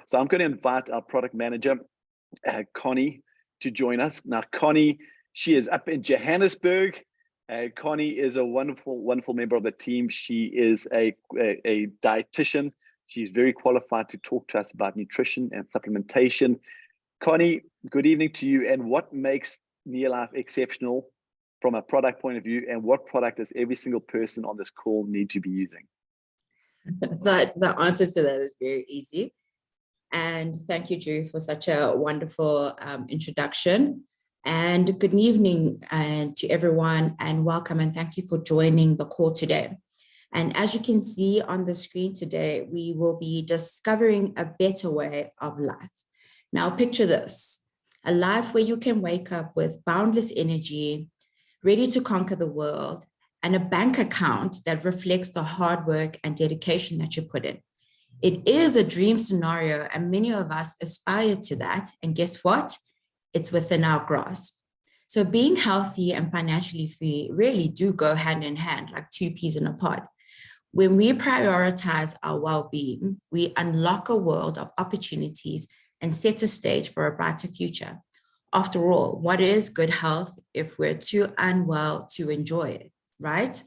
So I'm going to invite our product manager, Connie, to join us. Now, Connie, she is up in Johannesburg. Connie is a wonderful member of the team. She is a dietitian. She's very qualified to talk to us about nutrition and supplementation. Connie, good evening to you. And what makes Neolife exceptional from a product point of view, and what product does every single person on this call need to be using? The answer to that is very easy. And thank you, Drew, for such a wonderful introduction. And good evening to everyone, and welcome, and thank you for joining the call today. And as you can see on the screen today, we will be discovering a better way of life. Now, picture this: a life where you can wake up with boundless energy, ready to conquer the world, and a bank account that reflects the hard work and dedication that you put in. It is a dream scenario, and many of us aspire to that. And guess what? It's within our grasp. So being healthy and financially free really do go hand in hand, like two peas in a pod. When we prioritize our well-being, we unlock a world of opportunities and set a stage for a brighter future. After all, what is good health if we're too unwell to enjoy it, right?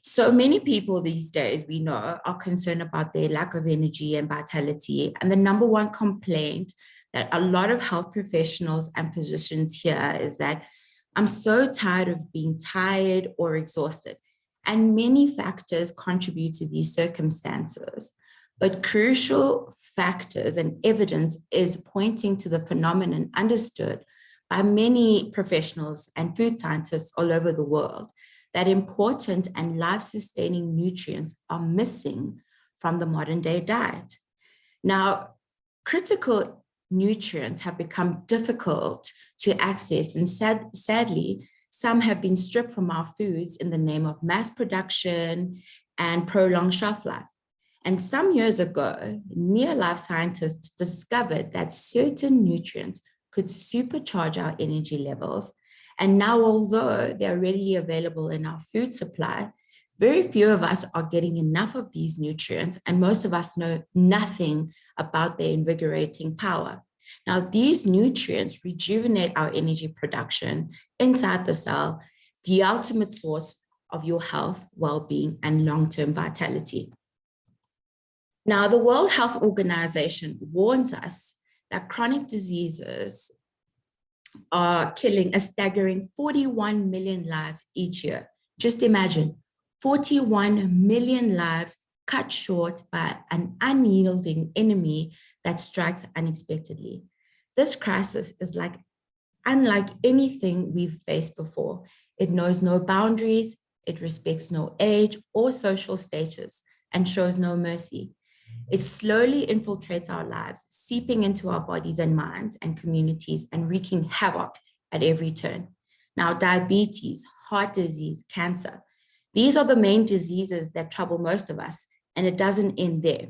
So many people these days, we know, are concerned about their lack of energy and vitality. And the number one complaint that a lot of health professionals and physicians hear is that I'm so tired of being tired or exhausted. And many factors contribute to these circumstances. But crucial factors and evidence is pointing to the phenomenon understood by many professionals and food scientists all over the world, that important and life-sustaining nutrients are missing from the modern day diet. Now, critical nutrients have become difficult to access, and sadly, some have been stripped from our foods in the name of mass production and prolonged shelf life. And some years ago, Neolife scientists discovered that certain nutrients could supercharge our energy levels. And now, although they're readily available in our food supply, very few of us are getting enough of these nutrients, and most of us know nothing about their invigorating power. Now, these nutrients rejuvenate our energy production inside the cell, the ultimate source of your health, well-being, and long-term vitality. Now, the World Health Organization warns us that chronic diseases are killing a staggering 41 million lives each year. Just imagine, 41 million lives cut short by an unyielding enemy that strikes unexpectedly. This crisis is unlike anything we've faced before. It knows no boundaries, it respects no age or social status, and shows no mercy. It slowly infiltrates our lives, seeping into our bodies and minds and communities and wreaking havoc at every turn. Now, diabetes, heart disease, cancer, these are the main diseases that trouble most of us, and it doesn't end there.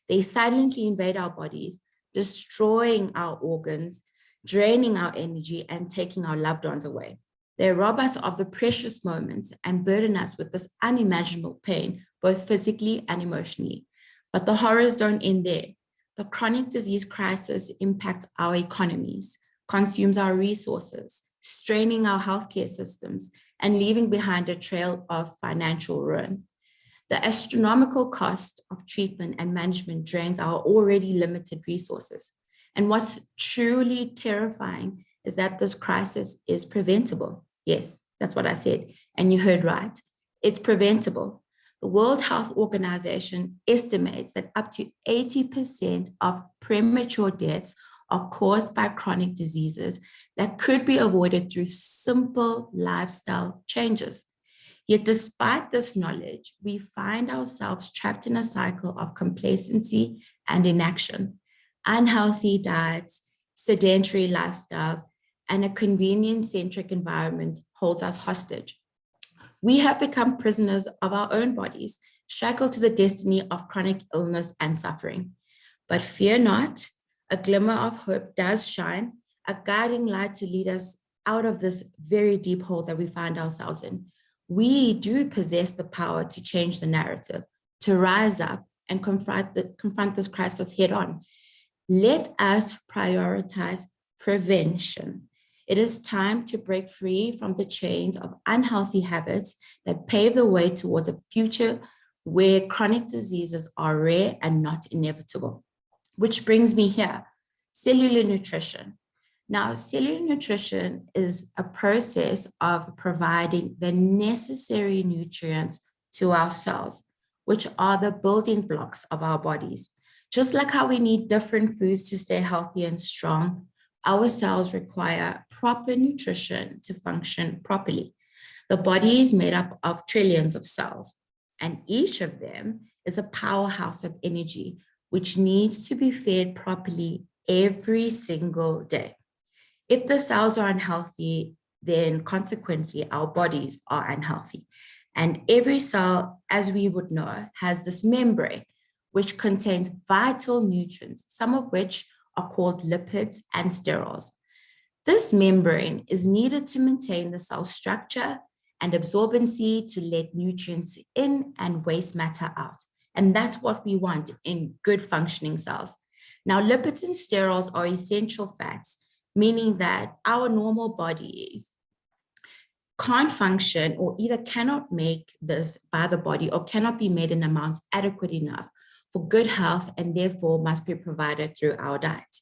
They silently invade our bodies, destroying our organs, draining our energy, and taking our loved ones away. They rob us of the precious moments and burden us with this unimaginable pain, both physically and emotionally. But the horrors don't end there. The chronic disease crisis impacts our economies, consumes our resources, straining our healthcare systems, and leaving behind a trail of financial ruin. The astronomical cost of treatment and management drains our already limited resources. And what's truly terrifying is that this crisis is preventable. Yes, that's what I said. And you heard right. It's preventable. The World Health Organization estimates that up to 80% of premature deaths are caused by chronic diseases that could be avoided through simple lifestyle changes. Yet despite this knowledge, we find ourselves trapped in a cycle of complacency and inaction. Unhealthy diets, sedentary lifestyles, and a convenience-centric environment holds us hostage. We have become prisoners of our own bodies, shackled to the destiny of chronic illness and suffering. But fear not, a glimmer of hope does shine, a guiding light to lead us out of this very deep hole that we find ourselves in. We do possess the power to change the narrative, to rise up and confront this crisis head on. Let us prioritize prevention. It is time to break free from the chains of unhealthy habits that pave the way towards a future where chronic diseases are rare and not inevitable. Which brings me here, cellular nutrition. Now, cellular nutrition is a process of providing the necessary nutrients to our cells, which are the building blocks of our bodies. Just like how we need different foods to stay healthy and strong, our cells require proper nutrition to function properly. The body is made up of trillions of cells, and each of them is a powerhouse of energy, which needs to be fed properly every single day. If the cells are unhealthy, then consequently our bodies are unhealthy. And every cell, as we would know, has this membrane, which contains vital nutrients, some of which are called lipids and sterols. This membrane is needed to maintain the cell structure and absorbency to let nutrients in and waste matter out. And that's what we want in good functioning cells. Now, lipids and sterols are essential fats, meaning that our normal bodies can't function or either cannot make this by the body or cannot be made in amounts adequate enough for good health and therefore must be provided through our diet.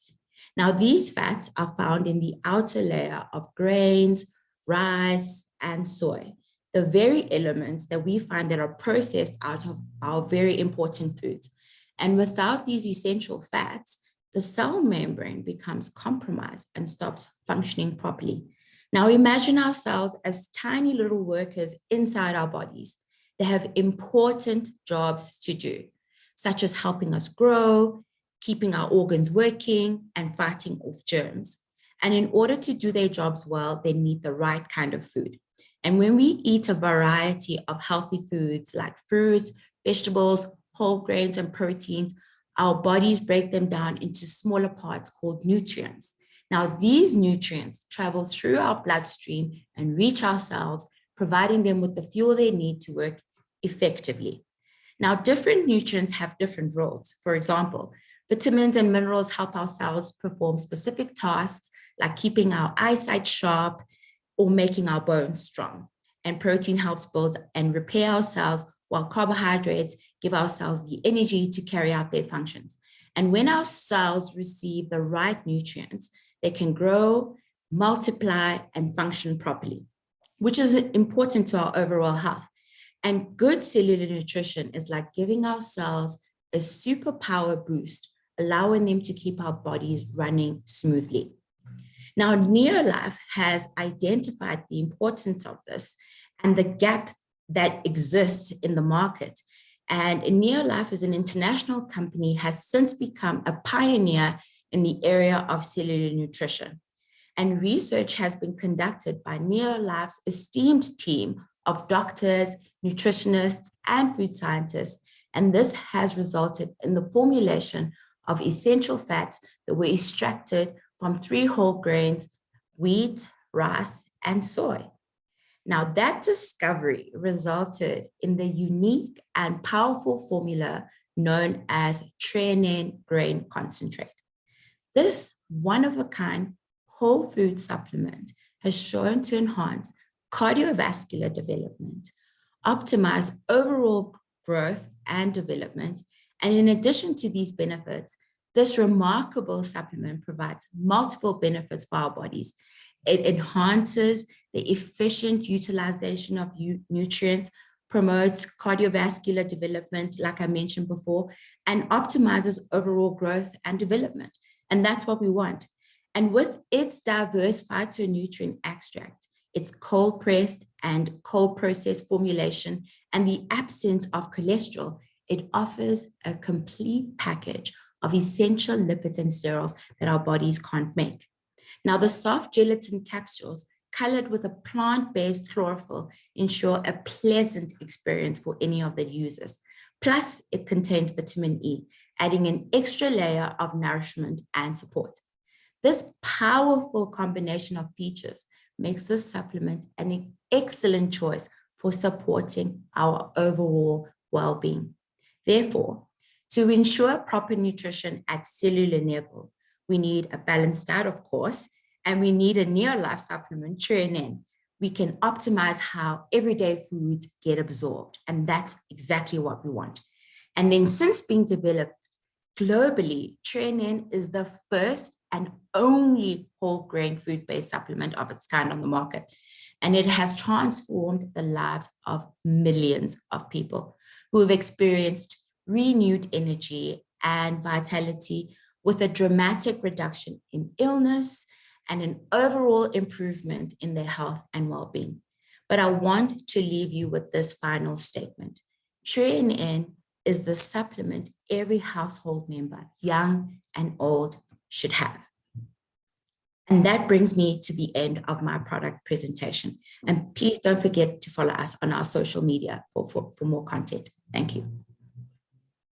Now, these fats are found in the outer layer of grains, rice, and soy, the very elements that we find that are processed out of our very important foods. And without these essential fats, the cell membrane becomes compromised and stops functioning properly. Now imagine our cells as tiny little workers inside our bodies. They have important jobs to do, such as helping us grow, keeping our organs working, and fighting off germs. And in order to do their jobs well, they need the right kind of food. And when we eat a variety of healthy foods like fruits, vegetables, whole grains, and proteins, our bodies break them down into smaller parts called nutrients. Now, these nutrients travel through our bloodstream and reach our cells, providing them with the fuel they need to work effectively. Now, different nutrients have different roles. For example, vitamins and minerals help our cells perform specific tasks like keeping our eyesight sharp or making our bones strong. And protein helps build and repair our cells, while carbohydrates give our cells the energy to carry out their functions. And when our cells receive the right nutrients, they can grow, multiply, and function properly, which is important to our overall health. And good cellular nutrition is like giving our cells a superpower boost, allowing them to keep our bodies running smoothly. Now, Neolife has identified the importance of this and the gap that exists in the market. And Neolife, as an international company, has since become a pioneer in the area of cellular nutrition. And research has been conducted by Neolife's esteemed team of doctors, nutritionists, and food scientists. And this has resulted in the formulation of essential fats that were extracted from 3 whole grains, wheat, rice, and soy. Now, that discovery resulted in the unique and powerful formula known as Tre-en-en grain concentrate. This one-of-a-kind whole food supplement has shown to enhance cardiovascular development, optimize overall growth and development, and in addition to these benefits, this remarkable supplement provides multiple benefits for our bodies. It enhances the efficient utilization of nutrients, promotes cardiovascular development, like I mentioned before, and optimizes overall growth and development. And that's what we want. And with its diverse phytonutrient extract, its cold pressed and cold processed formulation, and the absence of cholesterol, it offers a complete package of essential lipids and sterols that our bodies can't make. Now, the soft gelatin capsules colored with a plant-based chlorophyll ensure a pleasant experience for any of the users. Plus, it contains vitamin E, adding an extra layer of nourishment and support. This powerful combination of features makes this supplement an excellent choice for supporting our overall well-being. Therefore, To ensure proper nutrition at cellular level, we need a balanced diet, of course, and we need a near-life supplement, Tre-en-en. We can optimize how everyday foods get absorbed, and that's exactly what we want. And then since being developed globally, Tre-en-en is the first and only whole grain food-based supplement of its kind on the market. And it has transformed the lives of millions of people who have experienced renewed energy and vitality with a dramatic reduction in illness and an overall improvement in their health and well-being. But I want to leave you with this final statement. Tre-en-en is the supplement every household member, young and old, should have. And that brings me to the end of my product presentation. And please don't forget to follow us on our social media for more content. Thank you.